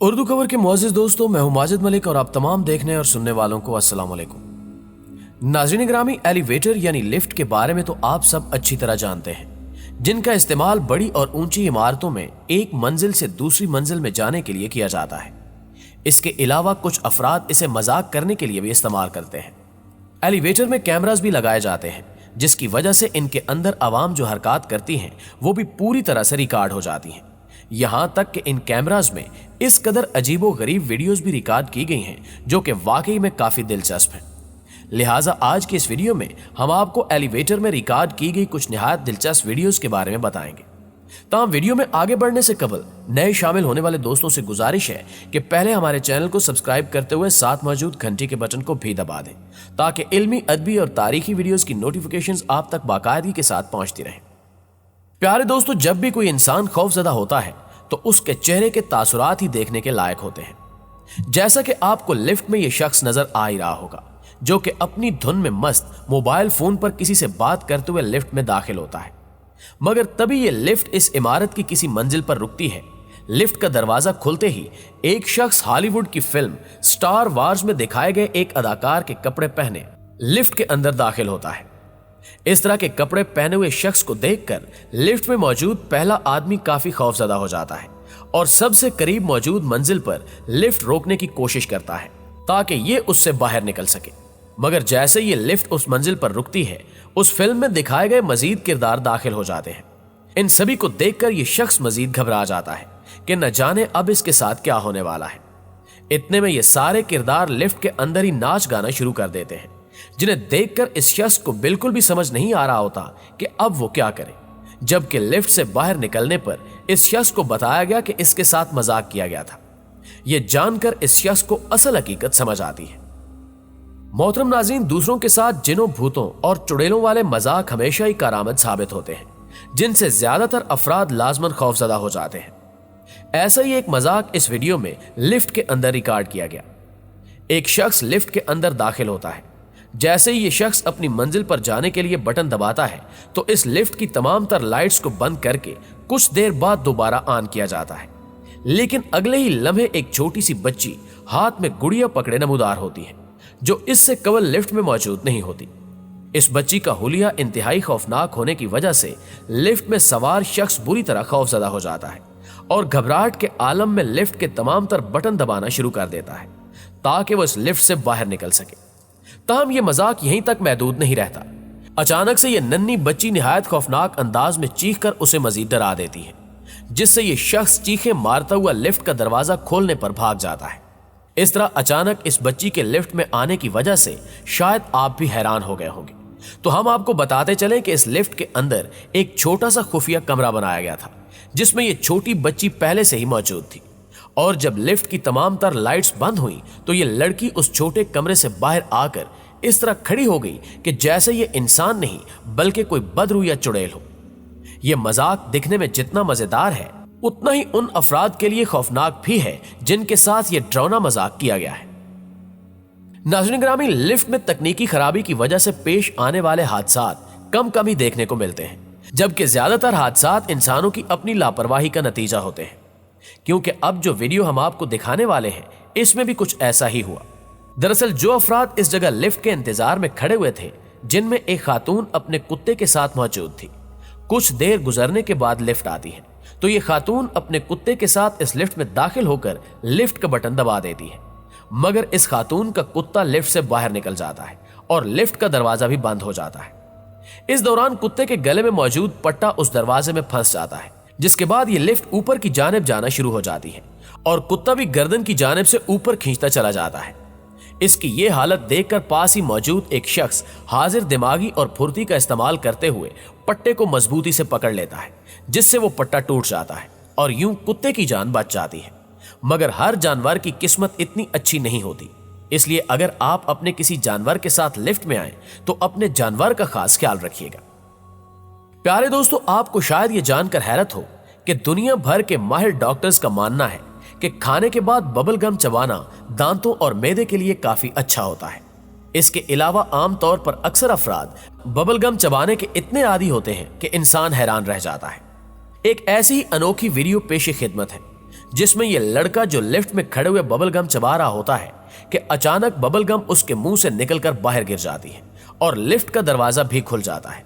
उर्दू खबर के मुअज़्ज़िज़ दोस्तों, मैं हूं माजिद मलिक और आप तमाम देखने और सुनने वालों को अस्सलाम वालेकुम। नाज़रीन ग्रामी, एलिवेटर यानी लिफ्ट के बारे में तो आप सब अच्छी तरह जानते हैं, जिनका इस्तेमाल बड़ी और ऊंची इमारतों में एक मंजिल से दूसरी मंजिल में जाने के लिए किया जाता है। इसके अलावा कुछ अफराद इसे मजाक करने के लिए भी इस्तेमाल करते हैं। एलिवेटर में कैमरास भी लगाए जाते हैं, जिसकी वजह से इनके अंदर आवाम जो हरकत करती हैं वो भी पूरी तरह से रिकॉर्ड हो जाती हैं। यहां तक कि इन कैमरास में इस कदर अजीबो गरीब वीडियोस भी रिकॉर्ड की गई हैं जो कि वाकई में काफी दिलचस्प हैं। लिहाजा आज के इस वीडियो में हम आपको एलिवेटर में रिकॉर्ड की गई कुछ निहायत दिलचस्प वीडियोस के बारे में बताएंगे। ताहम वीडियो में आगे बढ़ने से कबल नए शामिल होने वाले दोस्तों से गुजारिश है कि पहले हमारे चैनल को सब्सक्राइब करते हुए साथ मौजूद घंटी के बटन को भी दबा दें, ताकि इल्मी, अदबी और तारीखी वीडियोस की नोटिफिकेशंस आप तक बाकायदगी के साथ पहुंचती रहें। प्यारे दोस्तों, जब भी कोई इंसान खौफजदा होता है तो उसके चेहरे के तासुरात ही देखने के लायक होते हैं। जैसा कि आपको लिफ्ट में यह शख्स नजर आ ही रहा होगा, जो कि अपनी धुन में मस्त मोबाइल फोन पर किसी से बात करते हुए लिफ्ट में दाखिल होता है। मगर तभी यह लिफ्ट इस इमारत की किसी मंजिल पर रुकती है। लिफ्ट का दरवाजा खुलते ही एक शख्स हॉलीवुड की फिल्म स्टार वार्स में दिखाए गए एक अदाकार के कपड़े पहने लिफ्ट के अंदर दाखिल होता है। इस तरह के कपड़े पहने हुए शख्स को देखकर लिफ्ट में मौजूद पहला आदमी काफी खौफजदा हो जाता है और सबसे करीब मौजूद मंजिल पर लिफ्ट रोकने की कोशिश करता है ताकि ये उससे बाहर निकल सके। मगर जैसे ये लिफ्ट उस मंजिल पर रुकती है, उस फिल्म में दिखाए गए मजीद किरदार दाखिल हो जाते हैं। इन सभी को देखकर यह शख्स मजीद घबरा जाता है कि न जाने अब इसके साथ क्या होने वाला है। इतने में ये सारे किरदार लिफ्ट के अंदर ही नाच गाना शुरू कर देते हैं, जिन्हें देखकर इस शख्स को बिल्कुल भी समझ नहीं आ रहा होता कि अब वो क्या करे। जबकि लिफ्ट से बाहर निकलने पर इस शख्स को बताया गया कि इसके साथ मजाक किया गया था। यह जानकर इस शख्स को असल हकीकत समझ आती है। मोहतरम नाज़रीन, दूसरों के साथ जिनों, भूतों और चुड़ैलों वाले मजाक हमेशा ही कारामद साबित होते हैं, जिनसे ज्यादातर अफराद लाजमन खौफजदा हो जाते हैं। ऐसा ही एक मजाक इस वीडियो में लिफ्ट के अंदर रिकॉर्ड किया गया। एक शख्स लिफ्ट के अंदर दाखिल होता है। जैसे ही ये शख्स अपनी मंजिल पर जाने के लिए बटन दबाता है तो इस लिफ्ट की तमाम तर लाइट्स को बंद करके कुछ देर बाद दोबारा ऑन किया जाता है। लेकिन अगले ही लम्हे एक छोटी सी बच्ची हाथ में गुड़िया पकड़े नमूदार होती है, जो इससे कबल लिफ्ट में मौजूद नहीं होती। इस बच्ची का हुलिया इंतहाई खौफनाक होने की वजह से लिफ्ट में सवार शख्स बुरी तरह खौफजदा हो जाता है और घबराहट के आलम में लिफ्ट के तमाम तर बटन दबाना शुरू कर देता है ताकि वो इस लिफ्ट से बाहर निकल सके। ताहम ये मजाक यहीं तक महदूद नहीं रहता। अचानक से ये नन्ही बच्ची निहायत खौफनाक अंदाज में चीख कर उसे मजीद डरा देती है, जिससे ये शख्स चीखें मारता हुआ लिफ्ट का दरवाजा खोलने पर भाग जाता है। इस तरह अचानक इस बच्ची के लिफ्ट में आने की वजह से शायद आप भी हैरान हो गए होंगे, तो हम आपको बताते चलें कि इस लिफ्ट के अंदर एक छोटा सा खुफिया कमरा बनाया गया था, जिसमें ये छोटी बच्ची पहले से ही मौजूद थी। और जब लिफ्ट की तमाम तर लाइट्स बंद हुई तो ये लड़की उस छोटे कमरे से बाहर आकर इस तरह खड़ी हो गई कि जैसे ये इंसान नहीं बल्कि कोई बदरू या चुड़ैल हो। ये मजाक दिखने में जितना मजेदार है, उतना ही उन अफराद के लिए खौफनाक भी है जिनके साथ ये डरावना मजाक किया गया है। नाज़रीन ग्रामी, लिफ्ट में तकनीकी खराबी की वजह से पेश आने वाले हादसात कम ही देखने को मिलते हैं, जबकि ज्यादातर हादसात इंसानों की अपनी लापरवाही का नतीजा होते हैं। क्योंकि अब जो वीडियो हम आपको दिखाने वाले हैं, इसमें भी कुछ ऐसा ही हुआ। दरअसल जो अफराद इस जगह लिफ्ट के इंतजार में खड़े हुए थे, जिनमें एक खातून अपने कुत्ते के साथ मौजूद थी, कुछ देर गुजरने के बाद लिफ्ट आती है तो ये खातून अपने कुत्ते के साथ इस लिफ्ट में दाखिल होकर लिफ्ट का बटन दबा देती है। मगर इस खातून का कुत्ता लिफ्ट से बाहर निकल जाता है और लिफ्ट का दरवाजा भी बंद हो जाता है। इस दौरान कुत्ते के गले में मौजूद पट्टा उस दरवाजे में फंस जाता है, जिसके बाद ये लिफ्ट ऊपर की जानिब जाना शुरू हो जाती है और कुत्ता भी गर्दन की जानिब से ऊपर खींचता चला जाता है। इसकी ये हालत देखकर पास ही मौजूद एक शख्स हाजिर दिमागी और फुर्ती का इस्तेमाल करते हुए पट्टे को मजबूती से पकड़ लेता है, जिससे वो पट्टा टूट जाता है और यूं कुत्ते की जान बच जाती है। मगर हर जानवर की किस्मत इतनी अच्छी नहीं होती, इसलिए अगर आप अपने किसी जानवर के साथ लिफ्ट में आए तो अपने जानवर का खास ख्याल रखिएगा। प्यारे दोस्तों, आपको शायद ये जानकर हैरत हो कि दुनिया भर के माहिर डॉक्टर्स का मानना है कि खाने के बाद बबल गम चबाना दांतों और मैदे के लिए काफी अच्छा होता है। इसके अलावा आमतौर पर अक्सर अफराद बबल गम चबाने के इतने आदी होते हैं कि इंसान हैरान रह जाता है। एक ऐसी अनोखी वीडियो पेश खिदमत है जिसमें ये लड़का जो लिफ्ट में खड़े हुए बबल गम चबा रहा होता है कि अचानक बबल गम उसके मुंह से निकलकर बाहर गिर जाती है और लिफ्ट का दरवाजा भी खुल जाता है।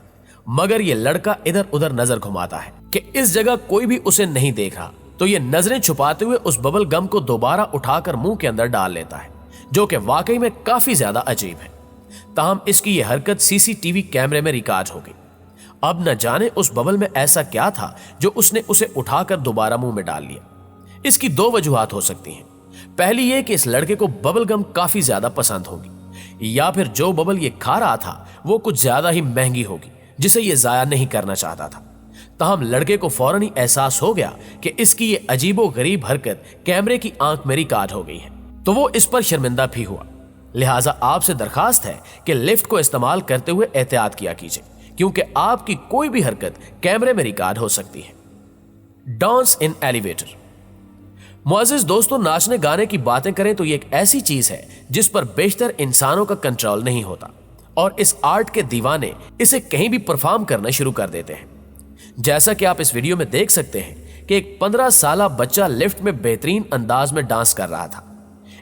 मगर ये लड़का इधर उधर नजर घुमाता है कि इस जगह कोई भी उसे नहीं देख रहा, तो ये नजरें छुपाते हुए उस बबल गम को दोबारा उठाकर मुंह के अंदर डाल लेता है, जो कि वाकई में काफी ज्यादा अजीब है। ताहम इसकी ये हरकत सीसीटीवी कैमरे में रिकॉर्ड हो गई। अब न जाने उस बबल में ऐसा क्या था जो उसने उसे उठाकर दोबारा मुंह में डाल लिया। इसकी दो वजूहात हो सकती हैं। पहली ये कि इस लड़के को बबल गम काफी ज्यादा पसंद होगी, या फिर जो बबल ये खा रहा था वो कुछ ज्यादा ही महंगी होगी जिसे ये जाया नहीं करना चाहता था। ताहम लड़के को फौरन ही एहसास हो गया कि इसकी ये अजीबो गरीब हरकत कैमरे की आंख में रिकॉर्ड हो गई है, तो वो इस पर शर्मिंदा भी हुआ। लिहाजा आपसे दरखास्त है कि लिफ्ट को इस्तेमाल करते हुए एहतियात किया कीजिए, क्योंकि आपकी कोई भी हरकत कैमरे में रिकॉर्ड हो सकती है। डांस इन एलिवेटर। मुअज़्ज़िज़ दोस्तों, नाचने गाने की बातें करें तो ये एक ऐसी चीज है जिस पर बेशतर इंसानों का कंट्रोल नहीं होता और इस आर्ट के दीवाने इसे कहीं भी परफॉर्म करना शुरू कर देते हैं। जैसा कि आप इस वीडियो में देख सकते हैं कि एक 15 साला बच्चा लिफ्ट में बेहतरीन अंदाज में डांस कर रहा था।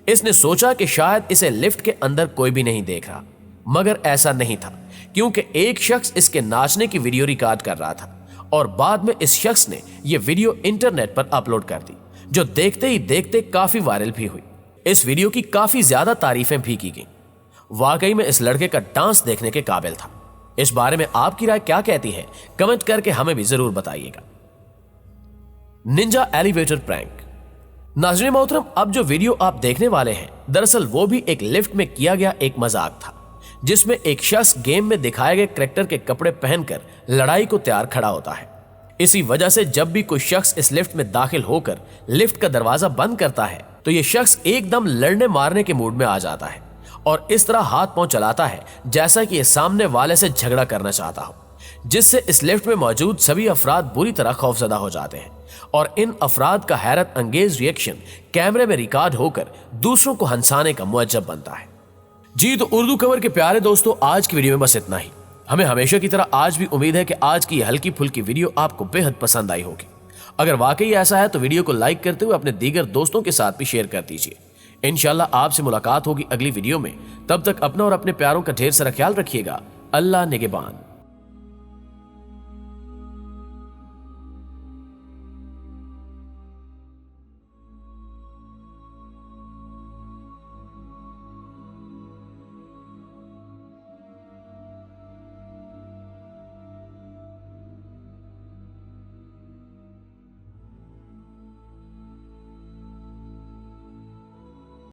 इसने सोचा कि शायद इसे लिफ्ट के अंदर कोई भी नहीं देख रहा, मगर ऐसा नहीं था, क्योंकि एक शख्स इसके नाचने की वीडियो रिकॉर्ड कर रहा था और बाद में इस शख्स ने यह वीडियो इंटरनेट पर अपलोड कर दी, जो देखते ही देखते काफी वायरल भी हुई। इस वीडियो की काफी ज्यादा तारीफें भी की गई। वाकई में इस लड़के का डांस देखने के काबिल था। इस बारे में आपकी राय क्या कहती है, कमेंट करके हमें भी जरूर बताइएगा। Ninja elevator prank. नाज़रीन मोहतरम, अब जो वीडियो आप देखने वाले हैं दरअसल वो भी एक लिफ्ट में किया गया एक मजाक था, जिसमें एक शख्स गेम में दिखाए गए कैरेक्टर के कपड़े पहनकर लड़ाई को तैयार खड़ा होता है। इसी वजह से जब भी कोई शख्स इस लिफ्ट में दाखिल होकर लिफ्ट का दरवाजा बंद करता है तो ये शख्स एकदम लड़ने मारने के मूड में आ जाता है और इस तरह हाथ पांव चलाता है जैसा कि ये सामने वाले से झगड़ा करना चाहता हो, जिससे इस लिफ्ट में मौजूद सभी अफराद बुरी तरह खौफजदा हो जाते हैं और इन अफराद का हैरत अंगेज रिएक्शन कैमरे में रिकॉर्ड होकर दूसरों को हंसाने का मुअज्जब बनता है। जी तो उर्दू खबर के प्यारे दोस्तों, आज की वीडियो में बस इतना ही। हमें हमेशा की तरह आज भी उम्मीद है कि आज की हल्की फुल्की वीडियो आपको बेहद पसंद आई होगी। अगर वाकई ऐसा है तो वीडियो को लाइक करते हुए अपने दीगर दोस्तों के साथ भी शेयर कर दीजिए। इंशाल्लाह आपसे मुलाकात होगी अगली वीडियो में। तब तक अपना और अपने प्यारों का ढेर सारा ख्याल रखिएगा। अल्लाह निगहबान।